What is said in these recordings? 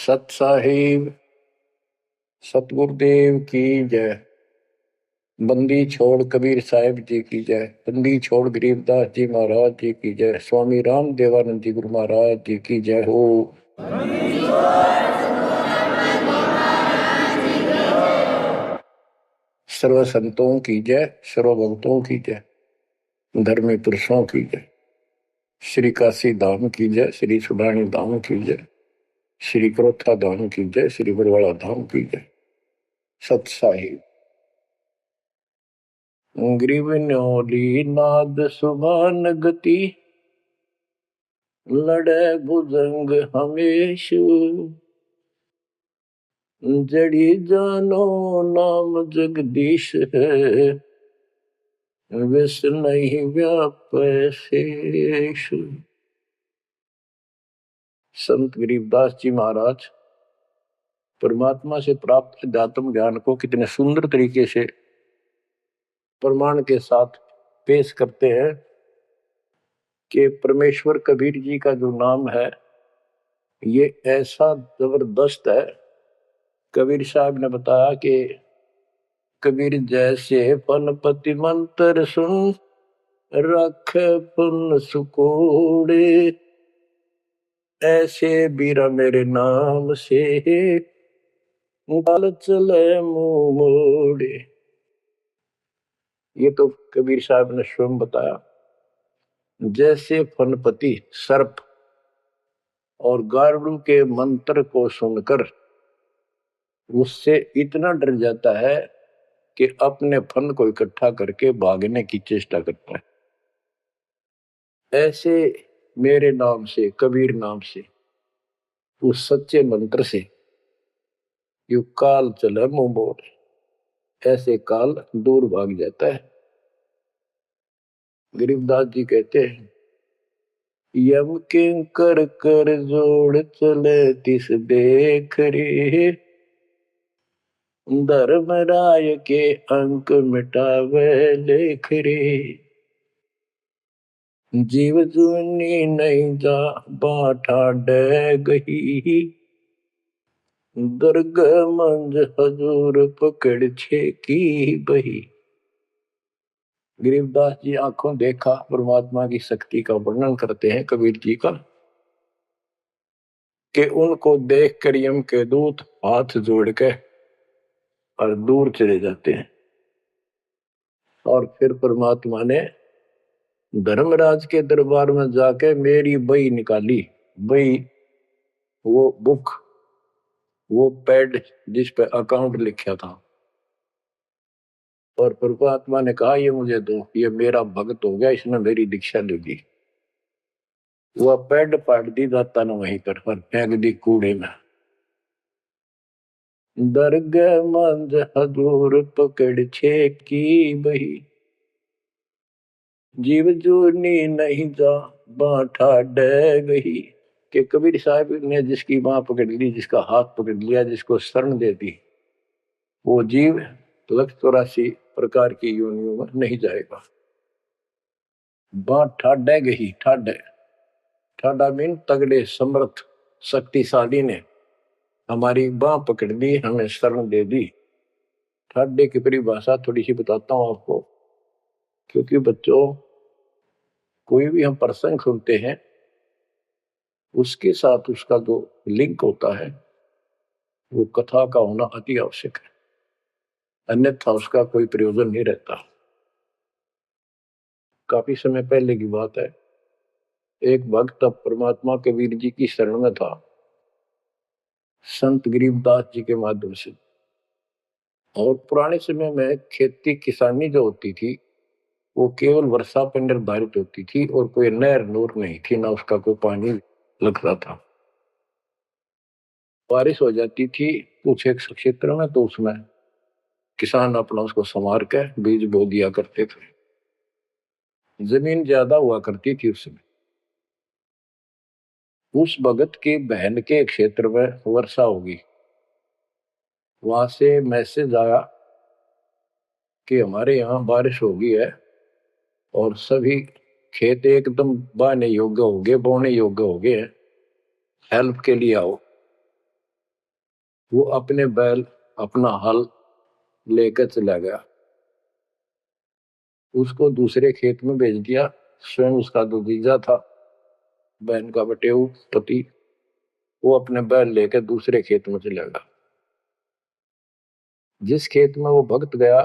सत साहिब सतगुरुदेव की जय। बंदी छोड़ कबीर साहिब जी की जय। बंदी छोड़ गरीबदास जी महाराज जी की जय। स्वामी राम देवानंद जी गुरु महाराज जी की जय हो। सर्व संतों की जय, सर्व भक्तों की जय, धर्मी पुरुषों की जय। श्री काशी धाम की जय, श्री सुडानी धाम की जय, श्री क्रोथा धाम की जय, श्री बरवाड़ा धाम की जय। सत साहिब ग्रीव न्योली नाद सुभान गति, लड़े भुजंग हमेश, जड़ी जानो नाम जगदीश है, विष नहीं व्यापे शेष। संत गरीबदास जी महाराज परमात्मा से प्राप्त अध्यात्म ज्ञान को कितने सुंदर तरीके से प्रमाण के साथ पेश करते हैं कि परमेश्वर कबीर जी का जो नाम है ये ऐसा जबरदस्त है। कबीर साहब ने बताया कि कबीर जैसे पनपति मंत्र सुन, रख पुन सुकोड़े, ऐसे बीरा मेरे नाम से गाल चले मुंह मोड़े। ये तो कबीर साहब ने स्वयं बताया। जैसे फनपति सर्प और गारुड़ के मंत्र को सुनकर उससे इतना डर जाता है कि अपने फन को इकट्ठा करके भागने की चेष्टा करता है, ऐसे मेरे नाम से, कबीर नाम से, उस सच्चे मंत्र से यू काल चले मुंह मोड़, ऐसे काल दूर भाग जाता है। गरीबदास जी कहते हैं, यम किंकर कर जोड़ चले तिस देख रे, धर्मराय के अंक मिटावे लेख रे, जीव जूनी नहीं जा बाठा डे गही, दर्ग मंज हजूर पकड़ छे की बही। गरीबदास जी आंखों देखा परमात्मा की शक्ति का वर्णन करते हैं कबीर जी का, कि उनको देख कर यम के दूत हाथ जोड़ के और दूर चले जाते हैं। और फिर परमात्मा ने धर्मराज के दरबार में जाके मेरी बही निकाली। बही वो बुक, वो पैड जिस पे अकाउंट लिखा था, और परमात्मा ने कहा ये मुझे दो, ये मेरा भक्त हो गया, इसने मेरी दीक्षा ले ली। वह पैड पाट दी जाता न वहीं पर फेंक दी कूड़े में। दर्ग मंज हजूर पकड़ छे की बही, जीव जूनी नहीं जा बाठा डे गही। कि कबीर साहब ने जिसकी बाह पकड़ ली, जिसका हाथ पकड़ लिया, जिसको शरण दे दी, वो जीव 184 प्रकार की योनियों में नहीं जाएगा। बाह ठाडे गही, ठाडे ठाडा मीन तगड़े, समर्थ, शक्तिशाली ने हमारी बाह पकड़ ली, हमें शरण दे दी। ठाडे की परिभाषा थोड़ी सी बताता हूं आपको, क्योंकि बच्चों कोई भी हम प्रसंग सुनते हैं उसके साथ उसका जो लिंक होता है वो कथा का होना अति आवश्यक है, अन्यथा उसका कोई प्रयोजन नहीं रहता। काफी समय पहले की बात है, एक भक्त अब परमात्मा कबीर जी की शरण में था, संत गरीबदास जी के माध्यम से। और पुराने समय में खेती किसानी जो होती थी वो केवल वर्षा पर निर्धारित होती थी, और कोई नहर नूर नहीं थी, ना उसका कोई पानी लगता था। बारिश हो जाती थी कुछ एक क्षेत्र में तो उसमें किसान अपना उसको संवार के बीज बो दिया करते थे। जमीन ज्यादा हुआ करती थी उसमें। उस भगत की बहन के क्षेत्र में वर्षा होगी, वहां से मैसेज आया कि हमारे यहाँ बारिश हो गई है और सभी खेत एकदम बाने योग्य हो गए, बोने योग्य हो गए हैं, हेल्प के लिए आओ। वो अपने बैल अपना हल लेकर चला गया, उसको दूसरे खेत में भेज दिया। स्वयं उसका जो जीजा था, बहन का बटेऊ पति, वो अपने बैल लेकर दूसरे खेत में चला गया। जिस खेत में वो भक्त गया,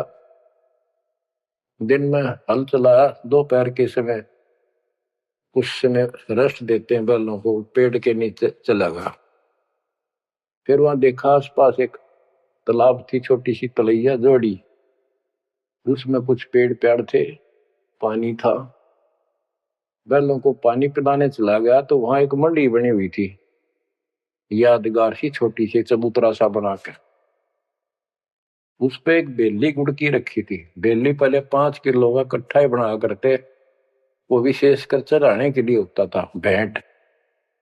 दिन में हल चलाया, दोपहर के समय कुछ समय रेस्ट देते हैं बैलों को, पेड़ के नीचे चला गया। फिर वहां देखा आसपास एक तालाब थी, छोटी सी तलैया जोड़ी, उसमें कुछ पेड़ पेड़ थे, पानी था। बैलों को पानी पिलाने चला गया तो वहां एक मंडी बनी हुई थी, यादगार सी छोटी सी चबूतरा सा बनाकर। उस पे एक बेली गुड़की रखी थी। बेली पहले 5 किलो का कट्ठा ही बना करते, वो विशेषकर चढ़ाने के लिए होता था, भेंट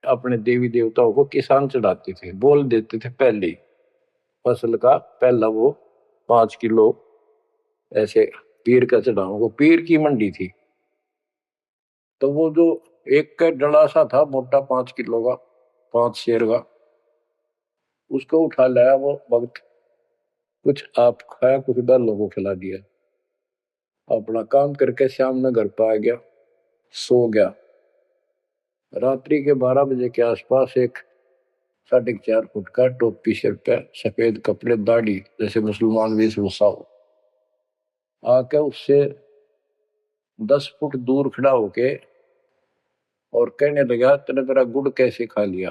अपने देवी देवताओं को किसान चढ़ाते थे, बोल देते थे पहले ही फसल का पहला वो 5 किलो ऐसे पीर का चढ़ाओ। वो पीर की मंडी थी। तो वो जो एक का डला सा था मोटा 5 किलो का, 5 शेर का, उसको उठा लाया वो भक्त, कुछ आप खाया, कुछ बैलों को खिला दिया, अपना काम करके शाम में घर पर आ गया, सो गया। रात्रि के 12 बजे के आसपास एक 4.5 फुट का, टोपी सिर पे, सफेद कपड़े, दाढ़ी जैसे मुसलमान वेशभूषा हो, आके उससे 10 फुट दूर खड़ा होके और कहने लगा, तेने मेरा गुड़ कैसे खा लिया,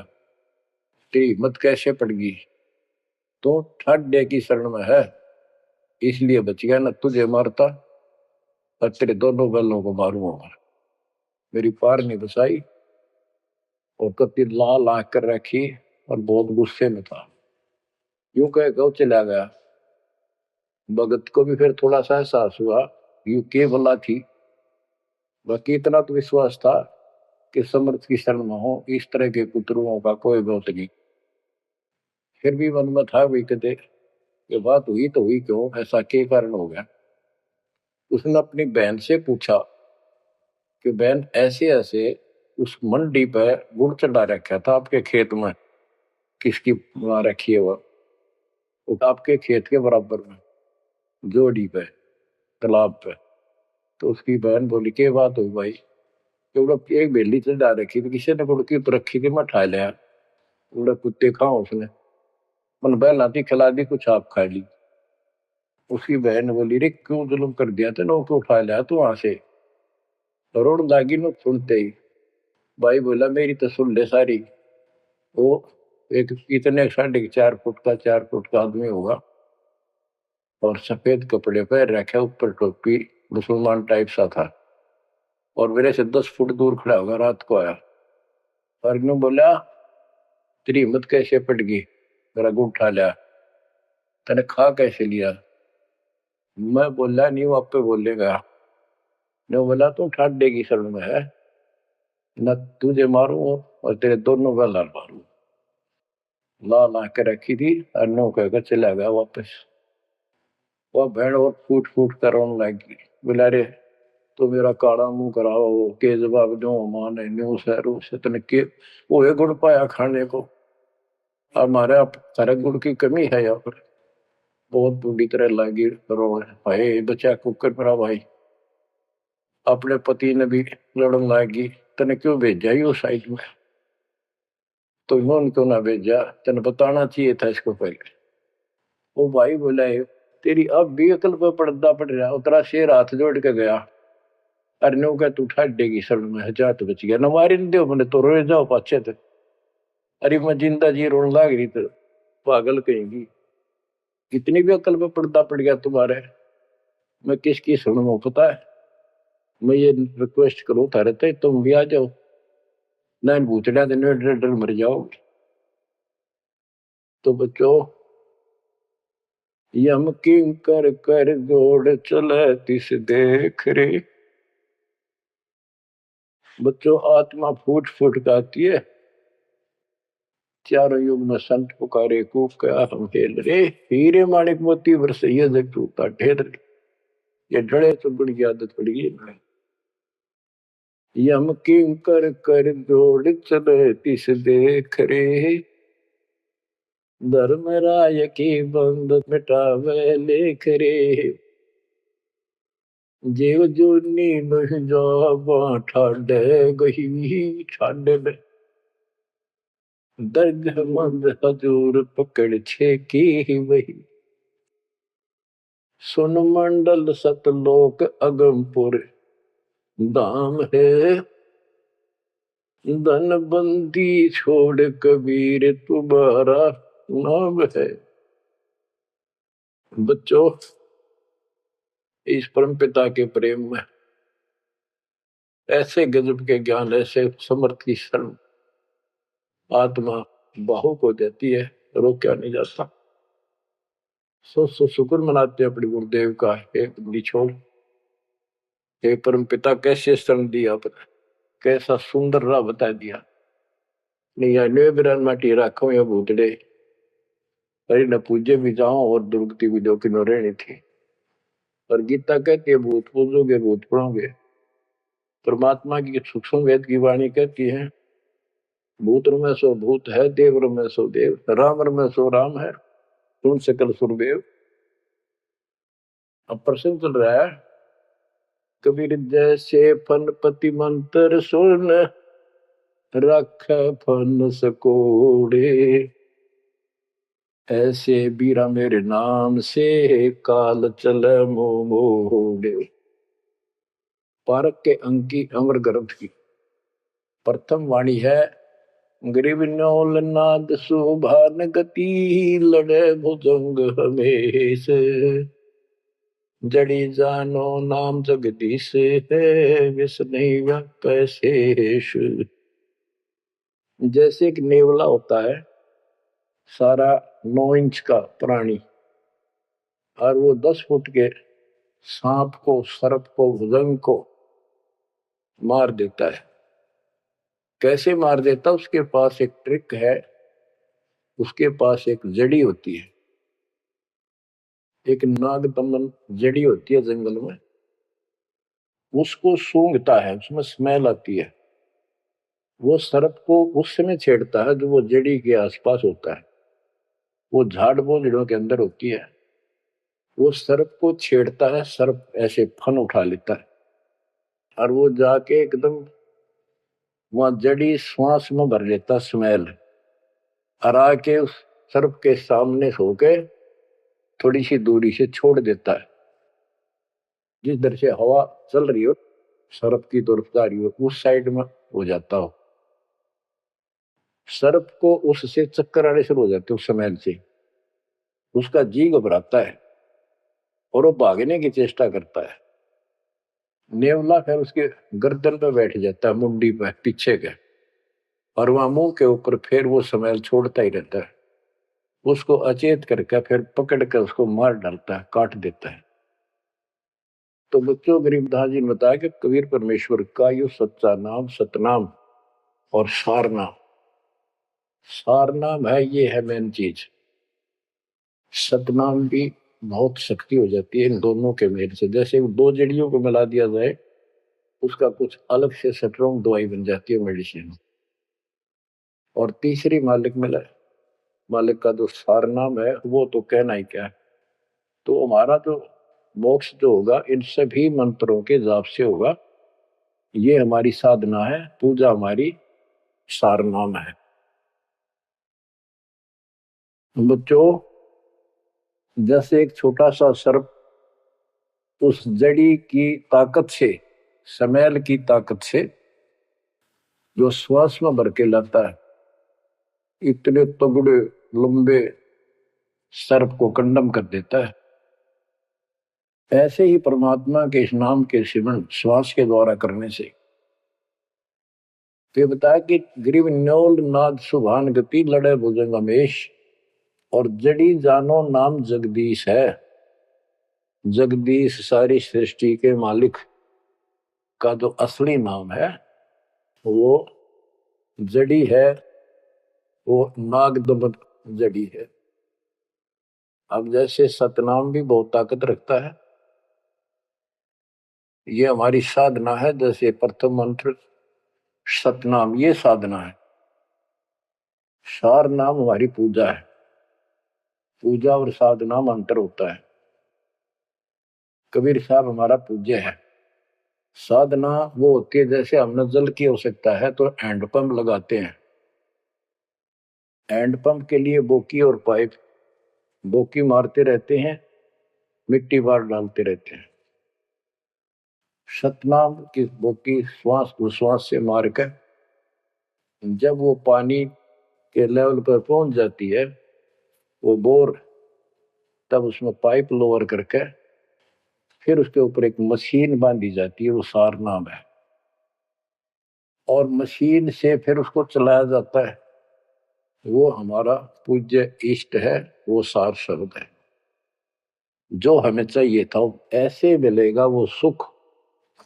तेरी हिम्मत कैसे पड़ गई, तो ठाड्डे की शरण में है इसलिए बच गया, न तुझे मारता और तेरे दोनों बैलों को मारूंगा। मेरी पार नहीं बसाई और कति लाल आंख कर रखी और बहुत गुस्से में था। यूं कह गौ चला गया। भगत को भी फिर थोड़ा सा एहसास हुआ यू के बला थी, बाकी इतना तो विश्वास था कि समर्थ की शरण में हो, इस तरह के कुतरुओं का कोई बहुत नहीं। फिर भी मन में था वही कहते, ये बात हुई तो हुई क्यों, ऐसा क्या कारण हो गया। उसने अपनी बहन से पूछा कि बहन ऐसे ऐसे उस मंडी पे गुड़ चढ़ा रखा था आपके खेत में, किसकी वहां रखी है वो आपके खेत के बराबर में जोड़ी पे, तालाब पे। तो उसकी बहन बोली के बात हुई भाई, क्योंकि एक बेली चढ़ा रखी थी, किसी ने गुड़की तो रखी थी, मैं ठा लिया, उड़ा कुत्ते खाओ उसने, मन बहला थी खिला दी, कुछ आप खा ली। उसकी बहन ने बोली, रे क्यों जुल्म कर दिया तेने, को उठा लिया तू वहां से, रोड लागी न सुनते ही। भाई बोला मेरी तो सुन ले सारी। वो एक इतने 4.5 फुट का, 4 फुट का आदमी होगा और सफेद कपड़े पर रखे, ऊपर टोपी, मुसलमान टाइप सा था, और मेरे से 10 फुट दूर खड़ा होगा। रात को आया और यूं बोला, तेरी हिम्मत कैसे पट गई, मेरा गुड़ उठा लिया, तने खा कैसे लिया। मैं बोला नहीं, वो आप पे बोलेगा। ने बोला तू ठाड्डे की शरण में है, न तुझे मारू और तेरे दोनों गल मारू। ला ला के रखी थी और नो कहकर चला गया वापस। वह भेड़ और फूट फूट कर रोने लगी, बोला रे तो मेरा काला मुंह कराओ के जवाब दो, माने न्यू सहरू से तने के वो एक गुड़ पाया खाने को। हमारे अब सारे गुड़ की कमी है यहाँ पर। बहुत बुरी तरह लगी रो, भाई बचा कुकर मेरा भाई। अपने पति ने भी लड़न लगी, तने क्यों भेजा ही उस साइड में, तो इन्होंने क्यों ना भेजा, तेने बताना चाहिए था इसको पहले। वो भाई बोला है, तेरी अब भी अकल पे पर्दा पड़ रहा, उतरा शेर हाथ जोड़ के गया, अरे नो क्या तू ठाडेगी शरण में है, जा तो बच गया, न मारी न दो मैंने तो रोए जाओ पाछे थे। अरे मैं जिंदा जी रोने लाग रही तो पागल कहेंगी, कितनी भी अकल पे पर्दा पड़ गया तुम्हारे, मैं किसकी शरण में पता है। मैं ये रिक्वेस्ट करूं थारे ते, तुम भी आ जाओ, ना इन भूतड़िया दिन डर डर मर जाओगे। तो बच्चों, यम किंकर कर जोड़ चले तिस देख रे। बच्चों आत्मा फूट फूट गाती है, चारों युग में संत पुकारे कूक क्या हम खेल रे, हीरे माणिक मोती बरसे ये जग टूटा ढेर रे। ये डड़े चुगण की आदत पड़ गई है। यम किंकर कर जोड़ चले तिस देख रे। धर्म राय की बंद मिटावे लेख रे, जेव जोनी नहीं जा ठाडे गही ठाडे में दर्ग मंद हजूर पकड़ छे की वही, सुन मंडल सतलोक अगमपुर धाम है, धन बंदी छोड़ कबीर तुम्हारा नाम है। बच्चों, इस परम पिता के प्रेम में ऐसे गजब के ज्ञान, ऐसे समर्थ की शरण आत्मा बाहु को देती है, रोका नहीं जाता। सो शुक्र मनाते अपने गुरुदेव का, एक निछोड़ हे परम पिता कैसे शरण दिया, कैसा सुंदर राह बता दिया। नहीं या बिरान माटी राखो या भूतड़े, अरे न पूजे भी जाओ और दुर्गति भी जो कि न रहनी थी। और गीता कहती है भूत पूजोगे भूत पढ़ोगे। परमात्मा की सूक्ष्म वेद की वाणी कहती है भूत में सो भूत है, देव में सो देव, राम में सो राम है, सुन सकल सुरदेव। अब प्रश्न चल रहा है, कबीर जैसे फनपति मंत्र सुन रख फन सकोड़े, ऐसे बीरा मेरे नाम से काल चल मोड़े। पारक के अंकी अमर ग्रंथ की प्रथम वाणी है, गरीब नौल नाद सुभान गति, लड़े भुजंग हमेश, जड़ी जानो नाम जगदीश है, विष नहीं कैशेष। जैसे एक नेवला होता है सारा 9 इंच का प्राणी, और वो 10 फुट के सांप को, सर्प को, भुजंग को मार देता है। कैसे मार देता, उसके पास एक ट्रिक है, उसके पास एक जड़ी होती है, एक नागदमन जड़ी होती है जंगल में, उसको सूंघता है, उसमें स्मेल आती है। वो सर्प को उस समय छेड़ता है जो वो जड़ी के आसपास होता है, वो झाड़ बोझड़ों के अंदर होती है। वो सर्प को छेड़ता है, सर्प ऐसे फन उठा लेता है और वो जाके एकदम वहां जड़ी श्वास में भर लेता स्मेल, और आके उस सर्प के सामने सो के थोड़ी सी दूरी से छोड़ देता है। जिस दर से हवा चल रही हो सर्प की तरफ जा रही हो, उस साइड में हो जाता हो। सर्प को उससे चक्कर आने शुरू हो जाते उस स्मेल से, उसका जी घबराता है और वो भागने की चेष्टा करता है। नेवला फिर उसके गर्दन पे बैठ जाता है, मुंडी पे पीछे के, और वहां मुंह के ऊपर फिर वो स्मेल छोड़ता ही रहता है। उसको अचेत करके फिर पकड़ कर उसको मार डालता है, काट देता है। तो बच्चों, गरीबदास जी ने बताया कि कबीर परमेश्वर का यो सच्चा नाम सतनाम और सारनाम। सारनाम है, ये है मेन चीज। सतनाम भी बहुत शक्ति हो जाती है इन दोनों के मेल से। जैसे 2 जड़ियों को मिला दिया जाए, उसका कुछ अलग से स्ट्रॉन्ग दवाई बन जाती है, मेडिसिन। और तीसरी मालिक मिला, मालिक का जो सारनाम है वो तो कहना ही क्या है। तो हमारा जो मोक्ष जो होगा इन सभी मंत्रों के जाप से होगा। ये हमारी साधना है, पूजा हमारी सारनाम है। बच्चों, जैसे एक छोटा सा सर्प उस जड़ी की ताकत से, स्मेल की ताकत से जो श्वास में भर के लाता है, इतने तगड़े लंबे सर्प को कंडम कर देता है, ऐसे ही परमात्मा के इस नाम के सिमरन श्वास के द्वारा करने से। तो ये बताया कि ग्रीव न्योल नाद सुभान गति, लड़े भुजंग हमेश, और जड़ी जानो नाम जगदीश है। जगदीश सारी सृष्टि के मालिक का जो असली नाम है वो जड़ी है, वो नागदमन जड़ी है। अब जैसे सतनाम भी बहुत ताकत रखता है, ये हमारी साधना है। जैसे प्रथम मंत्र सतनाम, ये साधना है। सार नाम हमारी पूजा है। पूजा और साधना में अंतर होता है। कबीर साहब हमारा पूज्य है। साधना वो होती है जैसे हमने जल की आवश्यकता है तो हैंडपंप लगाते हैं। हैंडपंप के लिए बोकी और पाइप, बोकी मारते रहते हैं, मिट्टी बाहर डालते रहते हैं। सतनाम की बोकी श्वास उश्वास से मारकर जब वो पानी के लेवल पर पहुंच जाती है, वो बोर, तब उसमें पाइप लोअर करके फिर उसके ऊपर एक मशीन बांधी जाती है, वो सार नाम है, और मशीन से फिर उसको चलाया जाता है। वो हमारा पूज्य इष्ट है, वो सार शब्द है। जो हमें चाहिए था ऐसे मिलेगा वो सुख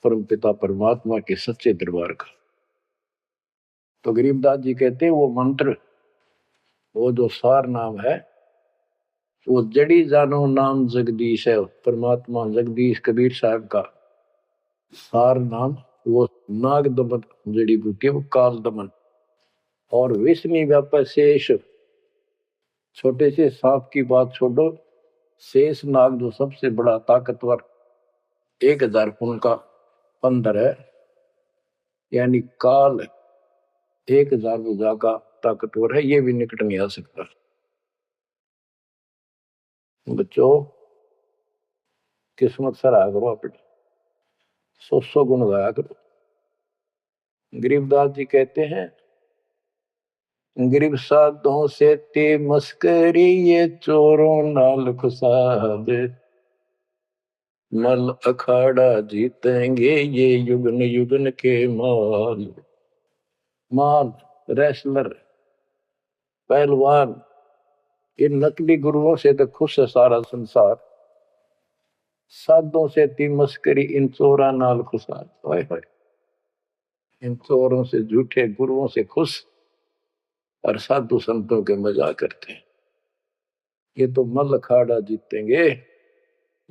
परमपिता परमात्मा के सच्चे दरबार का। तो गरीबदास जी कहते हैं वो मंत्र, वो जो सार नाम है, वो जड़ी जानो नाम जगदीश है। परमात्मा जगदीश कबीर साहब का सार नाम वो नाग दमन जड़ी बूटी, वो काल दमन। और विष्णु व्यापक शेष, छोटे से सांप की बात छोड़ो, शेष नाग जो सबसे बड़ा ताकतवर 1000 फुट का पंदर है, यानी काल 1000 भुजा का ताकतवर है, ये भी निकट नहीं आ सकता। बच्चों किस्मत सराहा करो अपनी, 100 गुण गाया करो। गरीबदास जी कहते हैं, गरीब साधों से ते मस्करी, ये चोरों नाल खुसाद, मल अखाड़ा जीतेंगे ये युगन युगन के माल। माल, रेसलर, पहलवान, इन नकली गुरुओं से तो खुश है सारा संसार, साधों से ती मस्करी, इन चोरा नाल खुसाद। हाय हाय, इन चोरों से, झूठे गुरुओं से खुश और साधु संतों के मजाक करते हैं। ये तो मल अखाड़ा जीतेंगे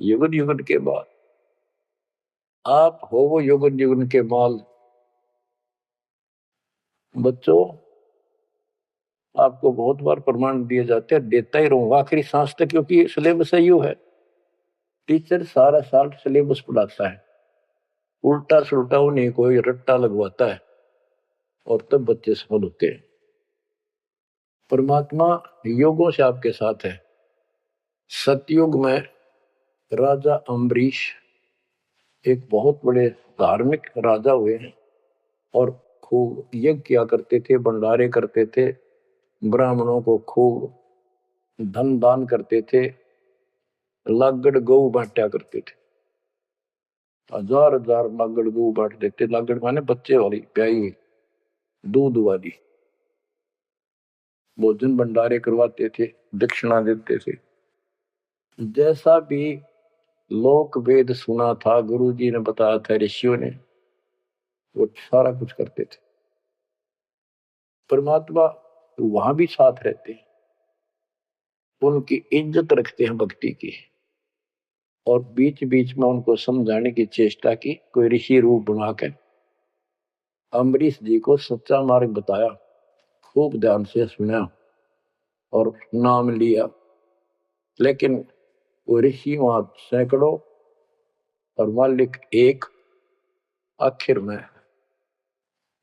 युगन युगन के बाद। आप हो वो युगन युगन के माल। बच्चों आपको बहुत बार प्रमाण दिए जाते हैं, देता ही रहूंगा आखिरी सांस तक, क्योंकि सिलेबस यू है। टीचर सारा साल सिलेबस पढ़ाता है, उल्टा सुल्टा उन्हें कोई रट्टा लगवाता है, और तब बच्चे सफल होते हैं। परमात्मा योगों से आपके साथ है। सतयुग में राजा अम्बरीश एक बहुत बड़े धार्मिक राजा हुए हैं, और खूब यज्ञ किया करते थे, भंडारे करते थे, ब्राह्मणों को खूब धन दान करते थे, लागड़ गऊ बांटा करते थे। 1000 लागड़ गऊ बांट देते। लागड़ माने बच्चे वाली, प्याई, दूध वाली। भोजन भंडारे करवाते थे, दक्षिणा देते थे। जैसा भी लोक वेद सुना था, गुरु जी ने बताया था, ऋषियों ने, वो सारा कुछ करते थे। परमात्मा वहां भी साथ रहते हैं, उनकी इज्जत रखते हैं भक्ति की, और बीच बीच में उनको समझाने की चेष्टा की, कोई ऋषि रूप बनाकर अम्बरीश जी को सच्चा मार्ग बताया, खूब ध्यान से सुना और नाम लिया। लेकिन वो ऋषि वहां सैकड़ों और मालिक एक। आखिर में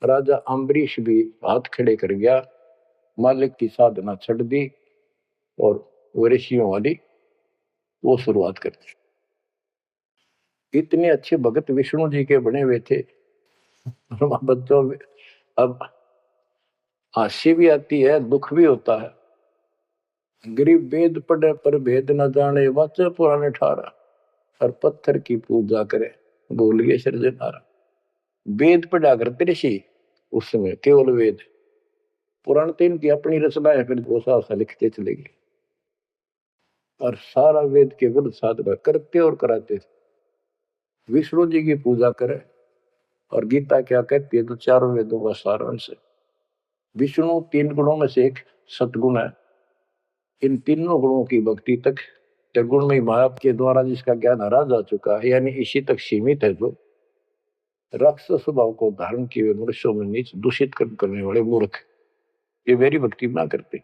राजा अम्बरीश भी हाथ खड़े कर गया, मालिक की साधना छड़ दी, और वो ऋषियों वाली वो शुरुआत कर दी। इतने अच्छे भगत विष्णु जी के बने हुए थे। बच्चों में अब हंसी भी आती है, दुख भी होता है। गरीब वेद पढ़े पर भेद न जाने, वाचे पुराने ठारा, और पत्थर की पूजा करे भूल गए सृजनहारा। वेद पढ़ा करते ऋषि उस समय, केवल वेद, पुराण तो इनकी अपनी रचना है, फिर वो लिखते चले गए, और सारा वेद के विरुद्ध साधना करते और कराते थे। विष्णु जी की पूजा करे, और गीता क्या कहती है, तो चारों वेदों का सारांश है। विष्णु 3 गुणों में से एक सतगुण है। इन तीनों गुणों की भक्ति तक त्रिगुण में माया के द्वारा जिसका ज्ञान हरा जा चुका है, यानी इसी तक सीमित है। जो राक्षस स्वभाव को धारण किए हुए मनुष्यों में नीच दूषित कर्म करने वाले मूर्ख, ये मेरी भक्ति ना करते।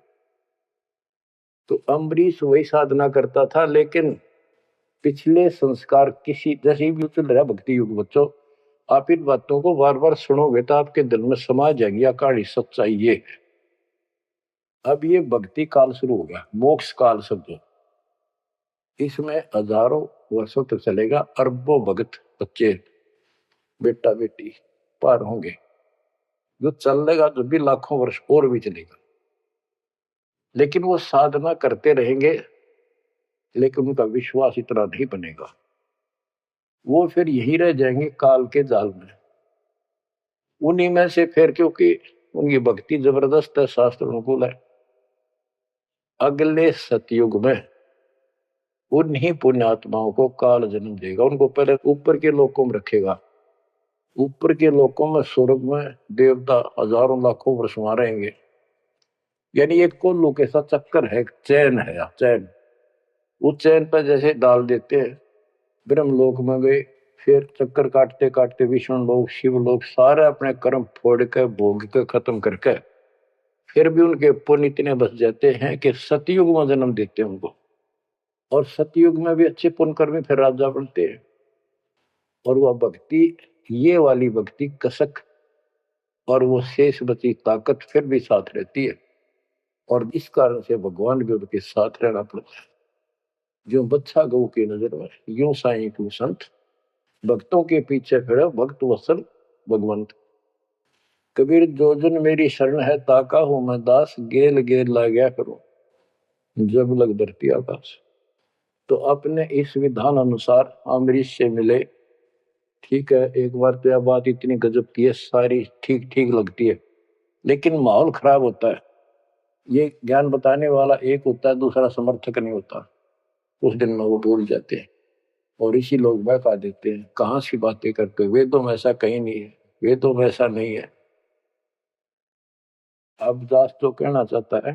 तो अम्बरीश वही साधना करता था, लेकिन पिछले संस्कार किसी जैसे भी चल रहा भक्ति युग बच्चों, आप इन बातों को बार बार सुनोगे तो आपके दिल में समा जाएगी यह कहानी सच्चाई ये है। अब ये भक्ति काल शुरू हो गया, मोक्ष काल समझो। इसमें हजारों वर्षों तक चलेगा, अरबों भगत बच्चे बेटा बेटी पार होंगे, जो चलेगा जो भी लाखों वर्ष और भी चलेगा। लेकिन वो साधना करते रहेंगे, लेकिन उनका विश्वास इतना नहीं बनेगा, वो फिर यही रह जाएंगे काल के जाल में। उन्हीं में से फिर, क्योंकि उनकी भक्ति जबरदस्त है, शास्त्र अनुकूल है, अगले सतयुग में उन्हीं पुण्यात्माओं को काल जन्म देगा। उनको पहले ऊपर के लोकों में रखेगा, ऊपर के लोकों में स्वर्ग में देवता हजारों लाखों वर्ष वहां रहेंगे। यानी एक कोल्लू के साथ चक्कर है, चैन है, चैन। उस चैन पर जैसे डाल देते हैं, ब्रह्मलोक में गए, फिर चक्कर काटते काटते विष्णु लोक शिव लोक सारे अपने कर्म फोड़ के भोग के खत्म करके फिर भी उनके पुण्य इतने बच जाते हैं कि सतयुग में जन्म देते हैं उनको। और सतयुग में भी अच्छे पुण्य कर्मी फिर राजा बनते हैं। और वह भक्ति, ये वाली भक्ति कसक और वो शेष बची ताकत फिर भी साथ रहती है। और इस कारण से भगवान भी उनके साथ रहना पड़ता है। जो बच्चा गौ की नजर में, यूं साईं को संत भक्तों के पीछे फिरे भक्त वसल भगवंत। कबीर जो जन मेरी शरण है ताका हूं मैं दास, गेल गेल ला गया करूं जब लग धरती आकाश। तो अपने इस विधान अनुसार अमरीश से मिले। ठीक है, एक बार तो यह बात इतनी गजब की है, सारी ठीक ठीक लगती है, लेकिन माहौल खराब होता है। ये ज्ञान बताने वाला एक होता है, दूसरा समर्थक नहीं होता। उस दिन में वो भूल जाते हैं और इसी लोग बहका देते हैं, कहां सी बातें करते हो, वेदों में ऐसा कहीं नहीं है, वेदों में ऐसा नहीं है। अब दास तो कहना चाहता है,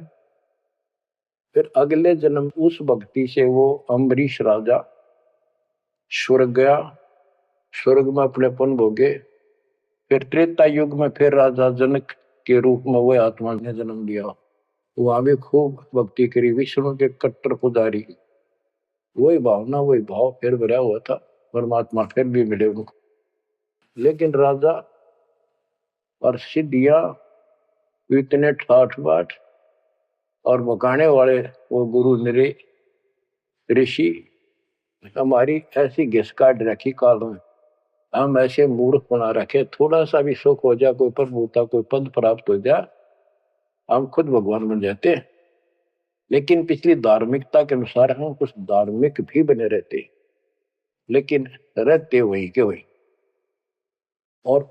फिर अगले जन्म उस भक्ति से वो अम्बरीश राजा स्वर्ग गया, स्वर्ग में अपने पुण्य भोगे। फिर त्रेता युग में फिर राजा जनक के रूप में वह आत्मा ने जन्म लिया। वहां भी खूब भक्ति करी, विष्णु के कट्टर पुजारी। वही भावना वही भाव फिर भरा हुआ था, परमात्मा फिर भी मिले उनको। लेकिन राजा और सिद्धियां इतने ठाठ बाट और मकाने वाले वो गुरु निरे ऋषि हमारी ऐसी घिस काट रखी काल में, हम ऐसे मूर्ख बना रखे, थोड़ा सा भी सुख हो जाए, कोई प्रभुता कोई पद प्राप्त हो जाए, हम खुद भगवान बन जाते हैं। लेकिन पिछली धार्मिकता के अनुसार हम कुछ धार्मिक भी बने रहते, लेकिन रहते वही के वही। और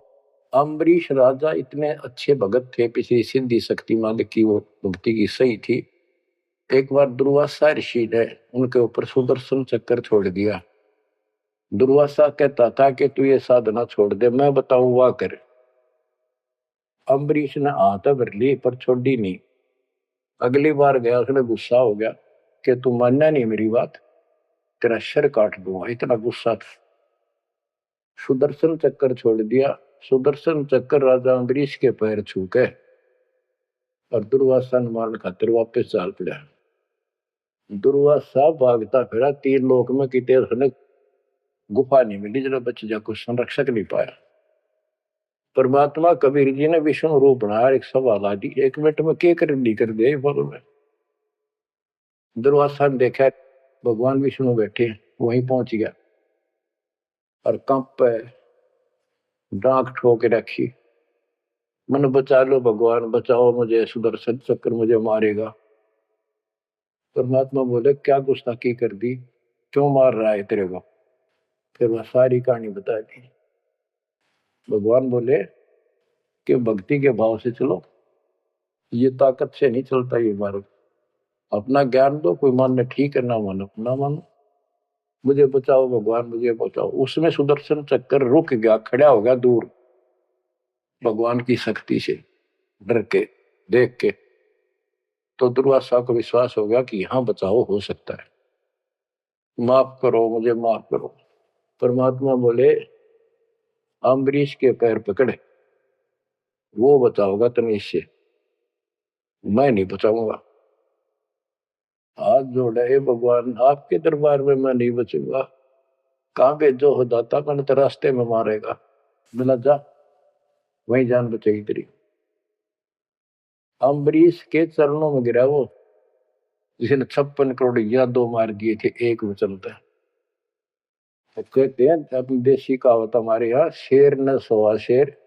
अम्बरीश राजा इतने अच्छे भगत थे, पिछली सिद्धि शक्ति मालिक की वो भक्ति की सही थी। एक बार दुर्वासा ऋषि ने उनके ऊपर सुदर्शन चक्कर छोड़ दिया। दुर्वासा कहता था कि तू ये साधना छोड़ दे, मैं बताऊं वाह कर। अम्बरीश ने हाथ भर ली पर छोड़ी नहीं। अगली बार गया, उसने गुस्सा हो गया कि तू मानना नहीं मेरी बात, तेरा सिर काट दूंगा, इतना गुस्सा था। सुदर्शन चक्कर छोड़ दिया। सुदर्शन चक्कर राजा अम्बरीश के पैर छू के और दुर्वासा ने मारने खातिर वापस चाल पड़ा। दुर्वासा भागता फिरा तीन लोक में, कितने उसने गुफा नहीं मिली जरा बच जा, कुछ संरक्षक नहीं पाया। परमात्मा कबीर जी ने विष्णु रूप बनाया, एक सभा ला दी, 1 मिनट में के कर दी कर दे बोलो में। दुर्वासा ने देखा भगवान विष्णु बैठे, वहीं पहुंच गया और कंप पे डांक ठोक रखी, मन बचा लो भगवान, बचाओ मुझे, सुदर्शन चक्कर मुझे मारेगा। परमात्मा बोले क्या गुस्ताखी कर दी, क्यों मार रहा है तेरे को। फिर वह सारी कहानी बता दी। भगवान बोले कि भक्ति के भाव से चलो, ये ताकत से नहीं चलता ये मार्ग। अपना ज्ञान दो, कोई मानने ठीक है, ना मानो ना मानो, मुझे बचाओ भगवान, मुझे बचाओ। उसमें सुदर्शन चक्कर रुक गया, खड़ा हो गया दूर, भगवान की शक्ति से डर के देख के। तो दुर्वासा को विश्वास हो गया कि यहाँ बचाओ हो सकता है, माफ करो मुझे, माफ करो। परमात्मा बोले अम्बरीश के पैर पकड़े, वो बचाओगा तुम्हें, इससे मैं नहीं बचाऊंगा। हाथ जोड़ा, हे भगवान आपके दरबार में मैं नहीं बचूंगा, कहाँ भेजो हो दाता, मैंने तो रास्ते में मारेगा। बोला जा, वहीं जान बचेगी तेरी। अम्बरीश के चरणों में गिरा वो, जिसने 56 करोड़ यादव मार दिए थे एक में चलता है। तो कहते हैं अपनी देसी कहावत हमारे यहाँ, शेर न सोआ शेर,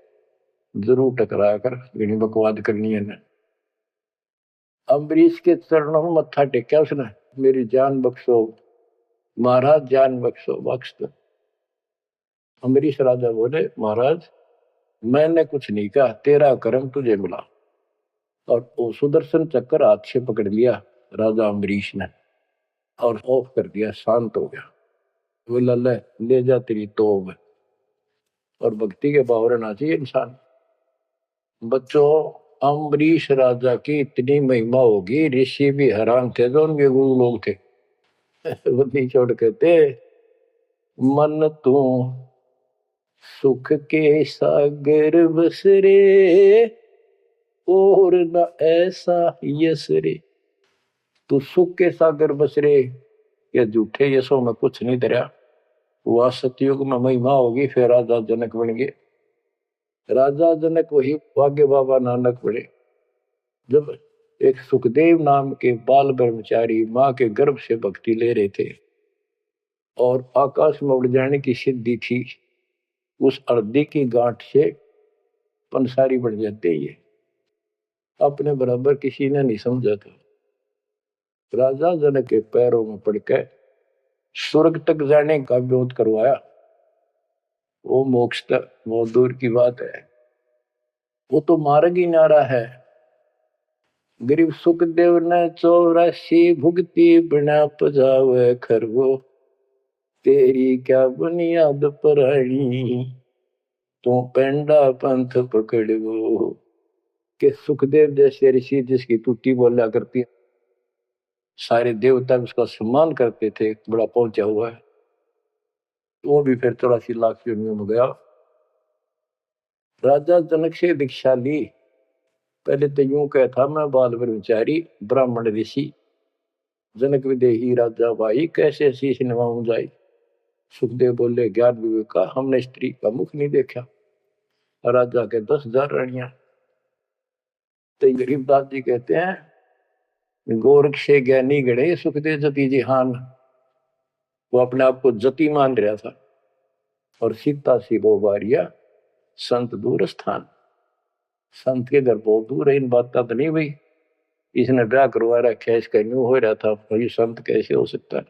जरूर टकरा कर घनी बकवाद करनी है ना। अम्बरीश के चरणों में मत्था टेका उसने, मेरी जान बख्शो महाराज, जान बख्शो, बख्श दो। अम्बरीश राजा बोले, महाराज मैंने कुछ नहीं कहा, तेरा कर्म तुझे मिला। और वो सुदर्शन चक्कर हाथ से पकड़ लिया राजा अम्बरीश ने, और ऑफ कर दिया, शांत हो गया। बोला ले जा तेरी तोब। और भक्ति के बावरे ना चाहिए इंसान। बच्चों, अम्बरीश राजा की इतनी महिमा होगी, ऋषि भी हैरान थे जो उनके गुरु लोग थे। वो नहीं छोड़ कहते, मन तू सुख के सागर बस रे, और न ऐसा यस रे। तू सुख के सागर बस रे, ये झूठे यशों में कुछ नहीं धरा। वह सतयुग में महिमा होगी, फिर राजा जनक बन गए। राजा जनक वही भाग्य बाबा नानक बने। जब एक सुखदेव नाम के बाल ब्रह्मचारी माँ के गर्भ से भक्ति ले रहे थे और आकाश में उड़ जाने की सिद्धि थी, उस हृदय की गांठ से पंसारी बन जाते ही, अपने बराबर किसी ने नहीं समझा था। राजा जनक के पैरों में पड़कर स्वर्ग तक जाने का विरोध करवाया। वो मोक्ष तक बहुत दूर की बात है, वो तो मार्ग ही नारा है। गरीब सुखदेव ने 84 भुगती बिना पजावे खरगो, तेरी क्या बुनियाद परानी, तो पेंडा पंथ पकड़ो। के सुखदेव जैसे ऋषि जिसकी टूटी बोला करती, सारे देवता उसका सम्मान करते थे, बड़ा पहुंचा हुआ है। वो भी फिर 84 लाख योनियों में गया। राजा जनक से दीक्षा ली। पहले तो यूं कहता, मैं बाल ब्रह्मचारी ब्राह्मण ऋषि, जनक विदेही राजा भाई, कैसे शीश नवाऊं जाई। सुखदेव बोले, ज्ञान विवेक का हमने स्त्री का मुख नहीं देखा। राजा के 10,000 रानियां। तो गरीबदास जी कहते हैं, गोरख से ज्ञानी गणे सुखदेव जति जिहान। वो अपने आप को जति मान रहा था। और सीता सी वो बारिया संत दूर स्थान। संत के घर बहुत दूर है, इन बात का तो नहीं भाई इसने ब्याह करवा रखा है, इसका न्यू हो रहा था, भाई संत कैसे हो सकता है।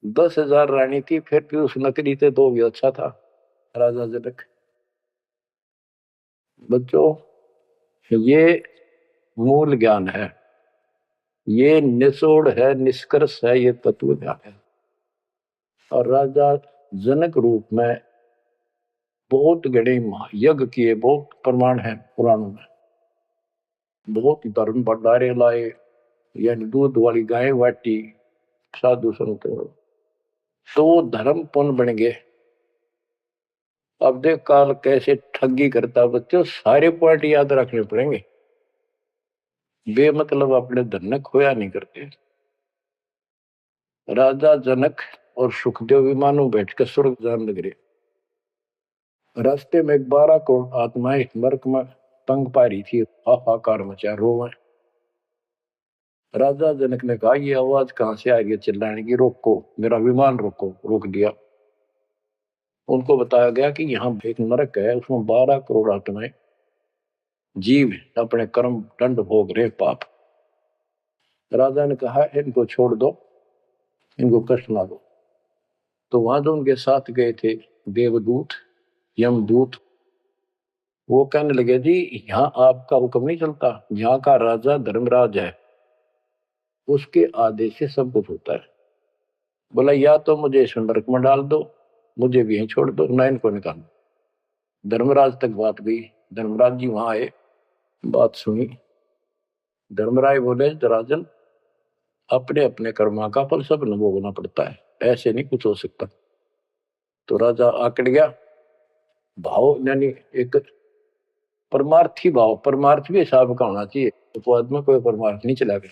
10,000 रानी थी, फिर भी उस नकली थे तो भी अच्छा था राजा जनक। बच्चों, ये मूल ज्ञान है, ये निचोड़ है, निष्कर्ष है, ये तत्व ज्ञान है। और राजा जनक रूप में बहुत गणे यज्ञ किए, बहुत प्रमाण है पुराणों में। बहुत धर्म भंडारे लाए, यानी दूध वाली गाय बाटी साधु संत, तो धर्म पुण्य बन गए। अब देख काल कैसे ठगी करता बच्चों, सारे पॉइंट याद रखने पड़ेंगे। बेमतलब अपने धन ने खोया नहीं करते। राजा जनक और सुखदेव विमानों बैठकर स्वर्ग जान लग रहे। रास्ते में 12 करोड़ आत्माएं नरक में तंग पा रही थी, हाहाकार मचा रोवे। राजा जनक ने कहा, ये आवाज कहां से आ रही है चिल्लाने की, रोको मेरा विमान रोको। रोक दिया। उनको बताया गया कि यहाँ एक नरक है, उसमें 12 करोड़ आत्माएं जीव अपने कर्म दंड भोग रहे, पाप। राजा ने कहा, इनको छोड़ दो, इनको कष्ट ना दो। तो वहां जो उनके साथ गए थे देवदूत, यमदूत, वो कहने लगे, जी यहाँ आपका हुक्म नहीं चलता, यहाँ का राजा धर्मराज है, उसके आदेश से सब कुछ होता है। बोला, या तो मुझे इस नरक में डाल दो, मुझे भी यहीं छोड़ दो, ना इनको निकाल। धर्मराज तक बात गई। धर्मराज जी वहां आए, बात सुनी। धर्मराय बोले, राजन अपने अपने कर्मा का फल सब न भोगना पड़ता है, ऐसे नहीं कुछ हो सकता। तो राजा आकड़ गया। भाव यानी एक परमार्थी भाव, परमार्थ भी हिसाब का होना चाहिए, अपवाद में कोई परमार्थ नहीं चला गया।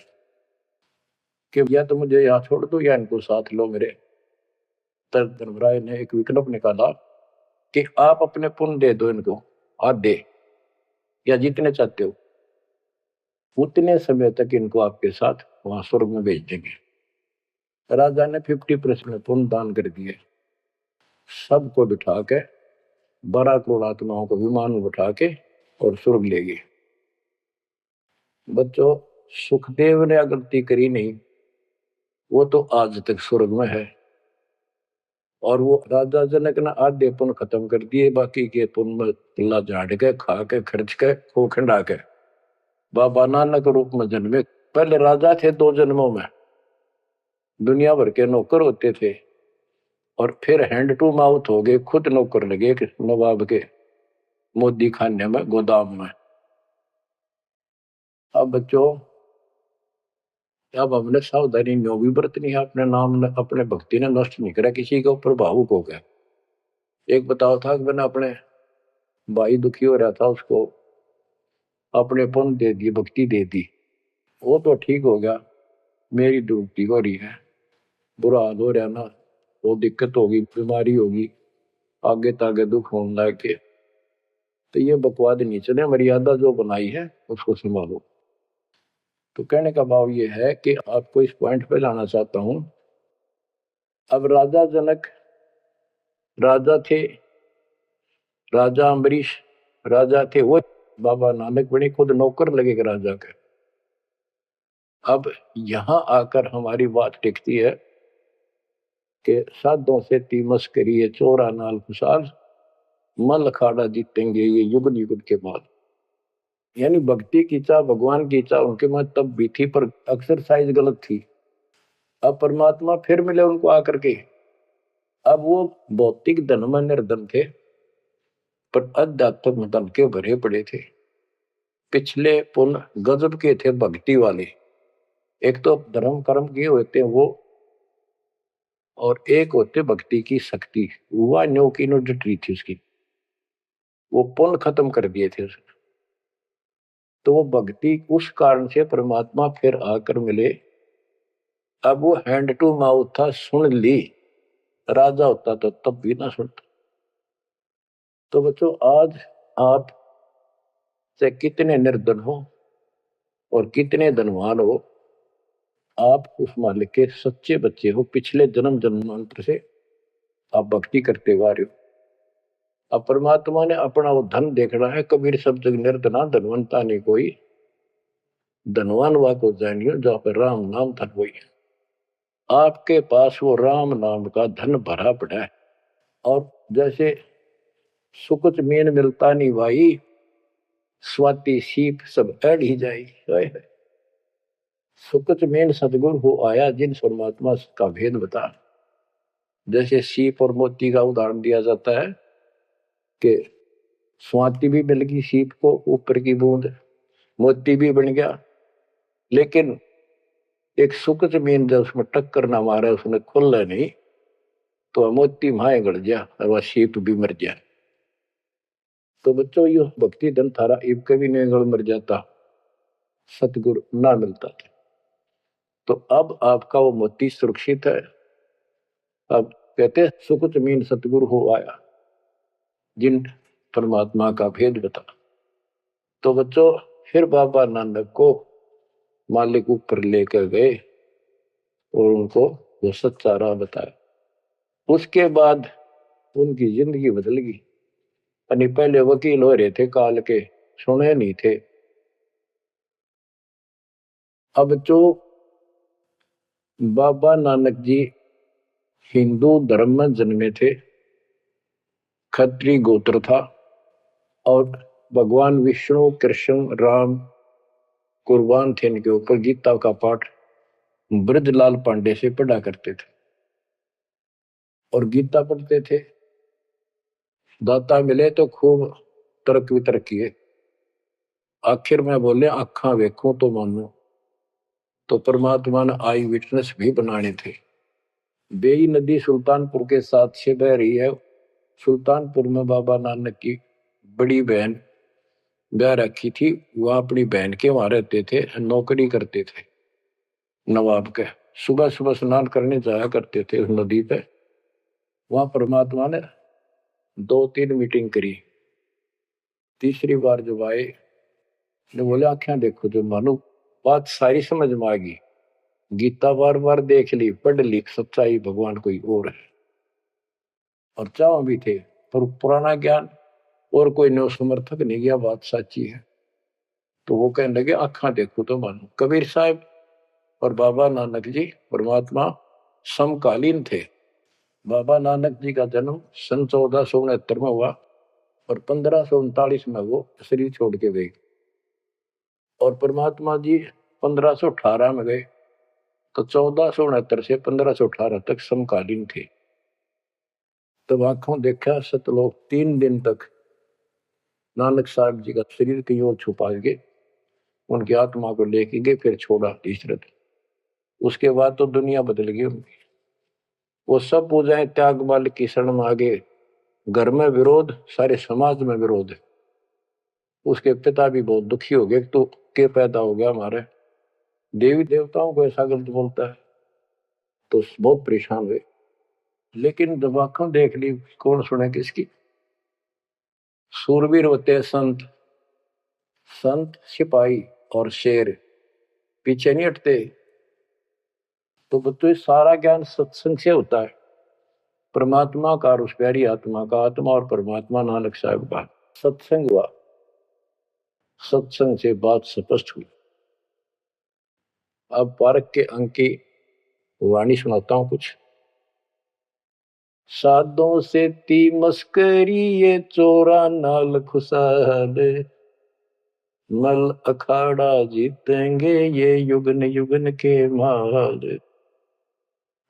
कि या तो मुझे यहाँ छोड़ दो या इनको साथ लो मेरे। तब धर्मराय ने एक विकल्प निकाला कि आप अपने पुण्य दे दो इनको, आधे या जितने चाहते हो, उतने समय तक इनको आपके साथ वहां स्वर्ग में भेज देंगे। राजा ने 50% पुण्य दान कर दिए। सबको बिठा के 12 करोड़ आत्माओं को विमान में बिठा के और स्वर्ग ले गए। बच्चों, सुखदेव ने गलती करी नहीं, वो तो आज तक स्वर्ग में है। और वो राजा जनक ने आधे पुण्य खत्म कर दिए, बाकी के पुण्य में तिल्ला झाड़ के खा के खर्च के खोखंडा के बाबा नानक रूप में जन्मे। पहले राजा थे 2 जन्मों में, दुनिया भर के नौकर होते थे, और फिर हैंड टू माउथ हो गए, खुद नौकर लगे नवाब के मोदी खाने में, गोदाम में। अब बच्चों, अब हमने सावधानी न्यो भी बरतनी है, अपने नाम अपने भक्ति ने नष्ट नहीं करा, किसी के ऊपर भावुक हो गया। एक बताओ था कि मैंने अपने भाई दुखी हो रहा था, उसको अपने पुण्य दे दिए, भक्ति दे दी, वो तो ठीक हो गया, मेरी डूबती हो रही है, बुरा हाल हो रहा ना, वो दिक्कत होगी, बीमारी होगी, आगे तागे दुख होने लग के, तो ये बकवाद नहीं चले, मर्यादा जो बनाई है उसको संभालो। तो कहने का भाव ये है कि आपको इस पॉइंट पे लाना चाहता हूं। अब राजा जनक राजा थे, राजा अम्बरीश राजा थे, वो बाबा नानक बने खुद नौकर लगेगा राजा के। अब यहां आकर हमारी बात टिकती है कि साधों से तीमस करिए, चोरा नाल खुशाल, मल अखाड़ा जीतेंगे ये युग युग के बाद। यानी भक्ति की चाह, भगवान की चाह उनके में तब भी थी, पर एक्सरसाइज गलत थी। अब परमात्मा फिर मिले उनको आकर के। अब वो भौतिक धन में निर्धन थे, पर अध्यात्म धन के भरे पड़े थे। पिछले पुण्य गजब के थे, भक्ति वाले। एक तो धर्म कर्म किए होते हैं वो, और एक होते भक्ति की शक्ति। हुआ न्यो की नो डटी थी उसकी, वो पुण्य खत्म कर दिए थे उसने। तो वो भक्ति उस कारण से परमात्मा फिर आकर मिले। अब वो हैंड टू माउथ था, सुन ली। राजा होता तो तब भी ना सुनता। तो बच्चों, आज आप से कितने निर्धन हो और कितने धनवान हो, आप उस मालिक के सच्चे बच्चे हो। पिछले जन्म जन्मांतर से आप भक्ति करते हुए आ रहे हो। अब परमात्मा ने अपना वो धन देखना है। कबीर शब्द निर्धना धनवंता नहीं कोई, धनवान वा को जानियो जहाँ पर राम नाम धन वही। आपके पास वो राम नाम का धन भरा पड़ा है। और जैसे सुकुच मीन मिलता नहीं भाई, स्वाति सीप सब अड़ ही जाई। सुकुच मीन सदगुरु हो आया, जिन परमात्मा का भेद बता। जैसे सीप और मोती का उदाहरण दिया जाता है कि स्वाति भी मिल गई सीप को, ऊपर की बूंद, मोती भी बन गया। लेकिन एक सुकुच मीन जब उसमें टक्कर ना मारे, उसने खुल नहीं, तो मोती माए गड़ गया और वह सीप भी मर गया। तो बच्चों, ये भक्ति धन थारा इब कभी नहीं गड़ मर जाता, सतगुरु ना मिलता था। तो अब आपका वो मोती सुरक्षित है। अब कहते सुकुच मीन सतगुरु हो आया, जिन परमात्मा का भेद बता। तो बच्चों, फिर बाबा नानक को मालिक ऊपर लेकर गए और उनको वो सच्चा राह बताया। उसके बाद उनकी जिंदगी बदल गई। यानी पहले वकील हो रहे थे काल के, सुने नहीं थे। अब जो बाबा नानक जी हिंदू धर्म में जन्मे थे, खत्री गोत्र था, और भगवान विष्णु कृष्ण राम कुर्बान थे इनके ऊपर। गीता का पाठ ब्रजलाल पांडे से पढ़ा करते थे और गीता पढ़ते थे। दाता मिले तो खूब तर्क वितर्क किए। आखिर में बोले अखा वेखूं तो मानो। तो परमात्मा ने आई विटनेस भी बनाने थे। बेई नदी सुल्तानपुर के साथ से बह रही है। सुल्तानपुर में बाबा नानक की बड़ी बहन ब्याह रखी थी, वह अपनी बहन के वहां रहते थे, नौकरी करते थे नवाब के। सुबह सुबह स्नान करने जाया करते थे उस नदी पे। वहां परमात्मा ने 2-3 मीटिंग करी। तीसरी बार जब आए ने बोले आंखें देखो, जो मानो बात सारी समझ में आ गई। गीता बार बार देख ली, पढ़ ली, सच्चाई भगवान कोई और है। और चाव भी थे, पर पुराना ज्ञान और कोई नो समर्थक नहीं गया, बात सच्ची है। तो वो कहने लगे आंखा देखो तो मानो। कबीर साहब और बाबा नानक जी परमात्मा समकालीन थे। बाबा नानक जी का जन्म सन 1469 में हुआ और 1539 में वो शरीर छोड़ के गए। और परमात्मा जी 1518 में गए। तो 1469 से 1518 तक समकालीन थे। तब आंखों देखा सतलोक 3 दिन तक नानक साहब जी का शरीर कहीं और छुपा के उनकी आत्मा को लेके गए, फिर छोड़ा तीसरे दिन। उसके बाद तो दुनिया बदल गई उनकी। वो सब पूजाएं त्याग माल की शरण में आ गए। घर में विरोध, सारे समाज में विरोध। उसके पिता भी बहुत दुखी हो गए, तो के पैदा हो गया हमारे, देवी देवताओं को ऐसा गलत बोलता है। तो बहुत परेशान हुए। लेकिन जब आंखों देख ली, कौन सुने किसकी। सूरवीर होते हैं संत, संत सिपाही और शेर पीछे नहीं हटते। तो बच्चों सारा ज्ञान सत्संग से होता है। परमात्मा का और उस प्यारी आत्मा का, आत्मा और परमात्मा नानक साहब का सत्संग हुआ। सत्संग से बात स्पष्ट हुई। अब पारक के अंक की वाणी सुनाता हूं कुछ। साधों से ती मस्करी ये चोरा नाल खुशाल, नल अखाड़ा जीतेंगे ये युगन युगन के माल।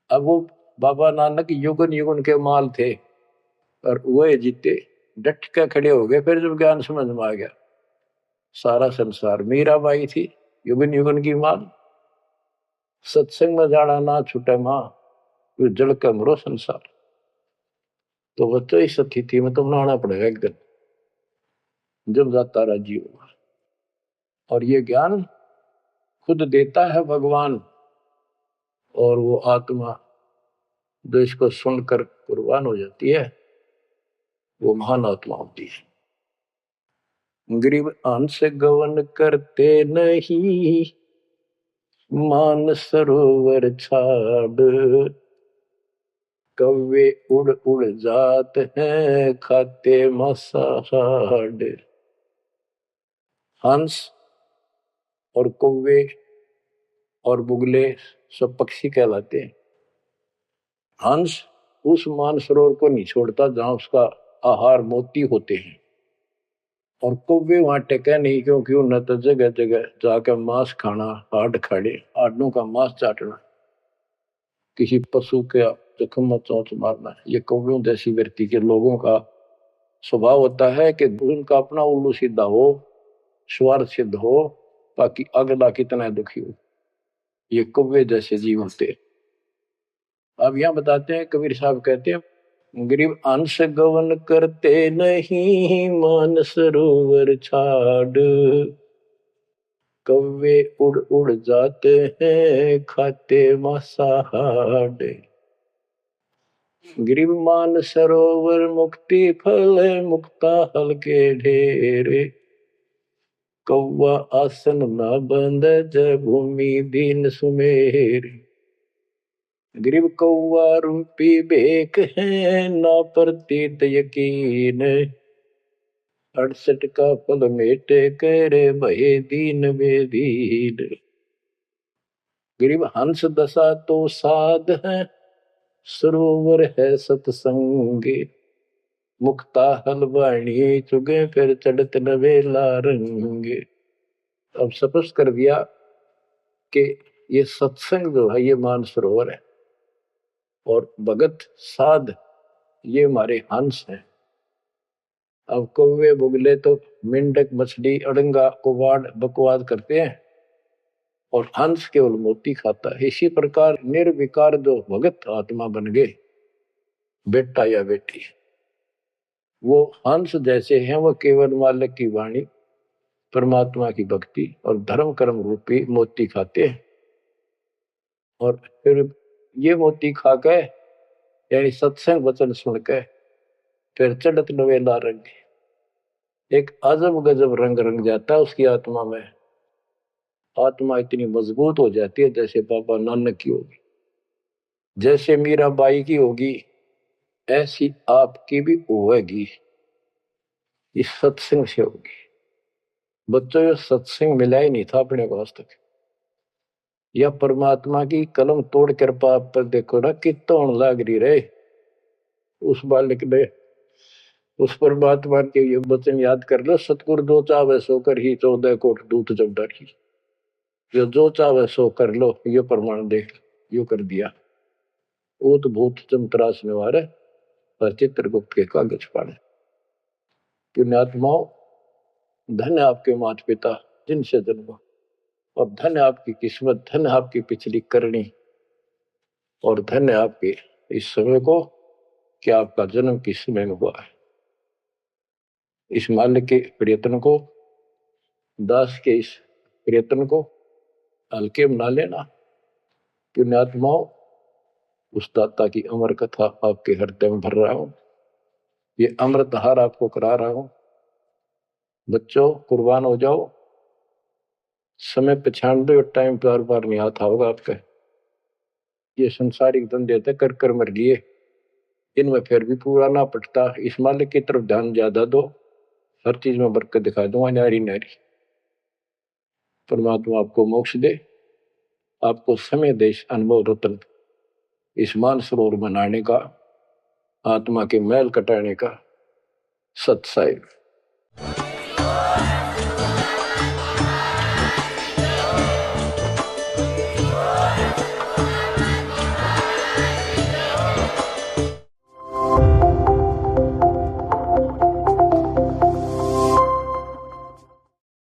अब वो बाबा नानक युगन युगन के माल थे और वो जीते, डट के खड़े हो गए। फिर जब ज्ञान समझ में आ गया, सारा संसार मीराबाई थी युगन युगन की माल। सत्संग में जाना ना छूटे मां, जल का मरो संसार। तो बच्चों इस स्थिति में तो बनाना पड़ेगा एक दिन, जब जाता राजी होगा। और ये ज्ञान खुद देता है भगवान। और वो आत्मा जो इसको सुनकर कुर्बान हो जाती है, वो महान आत्मा होती है। गरीब अंश गवन करते नहीं, मान सरोवर छाड़, कौवे उड़ उड़ जात हैं खाते मसाड़। हंस और कौवे और बुगले सब पक्षी कहलाते हैं। हंस उस मानसरोवर को नहीं छोड़ता जहां उसका आहार मोती होते हैं। और कौवे वहां टेके नहीं, क्योंकि उन्हें तो जगह जगह जाकर मांस खाना, हाड खाड़े, हाडों का मांस चाटना, किसी पशु के जख्म में चोंच मारना, ये कौवियों जैसी व्यक्ति के लोगों का स्वभाव होता है कि उनका अपना उल्लू सीधा हो, स्वार्थ सिद्ध हो, ताकि अगला कितना दुखी हो। ये कौवे जैसे जीव होते। अब यहां बताते हैं, कबीर साहब कहते हैं गरीब अंश गवन करते नहीं, मान सरोवर छाड़, कौवे उड़ उड़ जाते हैं खाते मांसाहाड़। गरीब मान सरोवर मुक्ति फल, मुक्ता हल के ढेरे, कौवा आसन न बंद जय भूमि दीन सुमेर। गरीब कौवा रूपी बेक है ना प्रतीत यकीन, 68 का फल मेटे करे भये दीन बेदीन। गरीब हंस दशा तो साध है, सरोवर है सतसंग, मुक्ता हलवाणी चुगे फिर चढ़त नवेला रंग। अब स्पष्ट कर दिया कि ये सत्संग जो है ये मानसरोवर है, और भगत साध ये हमारे हंस हैं। अब कौवे बुगले तो मेंढक मछली अड़ंगा कुवाड़ बकवाद करते हैं, और हंस केवल मोती खाता है। इसी प्रकार निर्विकार जो भगत आत्मा बन गए, बेटा या बेटी, वो हंस जैसे हैं। वो केवल मालिक की वाणी, परमात्मा की भक्ति और धर्म कर्म रूपी मोती खाते हैं। और फिर ये मोती खा के यानी सत्संग वचन सुन के फिर चढ़त नवेला रंग, एक अजब गजब रंग रंग जाता है उसकी आत्मा में। आत्मा इतनी मजबूत हो जाती है जैसे बाबा नानक की होगी, जैसे मीराबाई की होगी, ऐसी आपकी भी होगी, इस सत्संग से होगी। बच्चों ये सत्संग मिला ही नहीं था अपने को आज तक। यह परमात्मा की कलम तोड़ कृपा आप पर देखो ना कितना लाग रही रहे उस बालक ने। उस परमात्मा के ये वचन याद कर लो, सतगुरु जो चाहे सो कर ही 14 कोट दूत जब डरी। ये जो चाहे सो कर लो, ये प्रमाण देख यो कर दिया। ऊत भूत चंत्रास निवारे और चित्रगुप्त के कागज पाड़े। पुण्यात्माओं, धन्य आपके माता पिता जिनसे जन्मा, और धन्य आपकी किस्मत, धन्य आपकी पिछली करनी, और धन्य आपके इस समय को कि आपका जन्म किस समय में हुआ है। इस माल्य के प्रयत्न को, दास के इस प्रयत्न को हल्के में ना लेना। पुण्यात्माओं, उस दाता की अमर कथा आपके हृदय में भर रहा हूं, ये अमृतहार आपको करा रहा हूं। बच्चों कुर्बान हो जाओ, समय पहचान दो, टाइम बार बार नहीं आता होगा आपका। ये संसारिक धंधे थे कर कर मर लिए, इनमें फिर भी पूरा ना पटता। इस मालिक की तरफ ध्यान ज्यादा दो, हर चीज में बरकत दिखा दूंगा, नारी नारी। परमात्मा आपको मोक्ष दे, आपको समय दे इस अनुभव रत्न, इस मान सरोवर बनाने का, आत्मा के मैल कटाने का। सत्साई।